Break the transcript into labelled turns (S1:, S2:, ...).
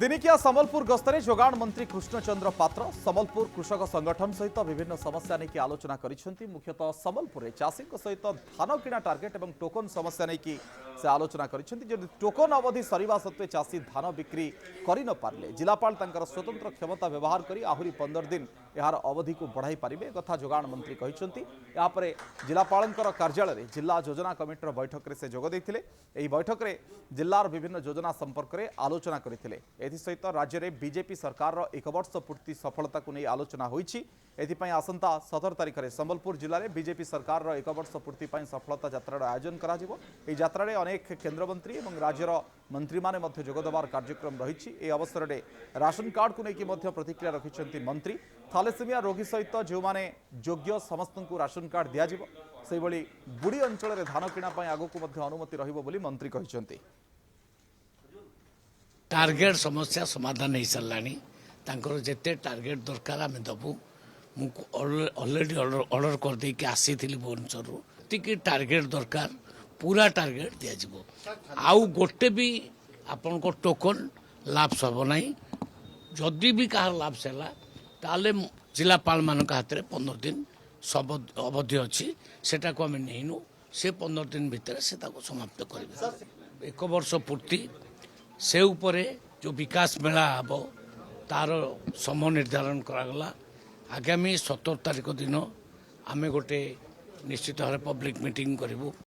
S1: दिनिकिया संबलपुर गस्तरे जोगाण मंत्री कृष्णचंद्र पात्र संबलपुर कृषक संगठन सहित विभिन्न समस्या नहीं आलोचना करिसेंती। मुख्यतः संबलपुर चाषी सहित धान किणा टार्गेट और टोकन समस्या नहीं से आलोचना करिसेंती। जदि टोकन अवधि सरिबा सत्वे चाषी धान बिक्री करि न पारले जिलापाल तांकर स्वतंत्र क्षमता व्यवहार करी आहुरी 15 दिन यार अवधि को बढ़ाई पारिबे कथा जोगाण मंत्री कहिसेंती। यापरे जिलापालंकर कार्यालय जिला योजना कमिटर बैठक में से जोग देथिले। एही बैठक में जिलार विभिन्न योजना संपर्क में आलोचना करथिले। एसहित राज्य में बीजेपी सरकार एक वर्ष पूर्ति सफलता को नहीं आलोचना होईछि। एथिपाई आसंता 17 तारिख में संबलपुर जिले में बीजेपी सरकार एक वर्ष पूर्ति सफलता यात्रार आयोजन करा जिवो। एही यात्रा रे अनेक केंद्रमंत्री और राज्यर मंत्री माने मध्य जोगदेवार कार्यक्रम रही। ए अवसर में राशन कार्ड को लेकिन प्रतिक्रिया रखिंट मंत्री। थालेसेमिया रोगी सहित जो माने योग्य समस्त को राशन कार्ड दिज्व से बुड़ी अंचल में धान किणा आगक अनुमति रहिबो बोली मंत्री कहिसेंती।
S2: टार्गेट समस्या समाधान हो साराणी जिते टार्गेट दरकार आम दबू ऑलरेडी ऑर्डर कर दे कि आसी भुवनेश्वर ती टार्गेट दरकार पूरा टार्गेट दिज्व आउ गोटे भी आपण को टोकन लाभ सब ना जदि भी कहार लाभ सला ताले जिलापाल मान हाथ में 15 दिन सब अवधि अच्छी सेटा को आम नहींनु से 15 दिन भितर से समाप्त कर 1 वर्ष पूर्ति से उपरे जो विकास मेला हम तार समय निर्धारण करागला। आगामी 17 तारिख दिन आमे गोटे निश्चित भाव पब्लिक मीटिंग करूँ।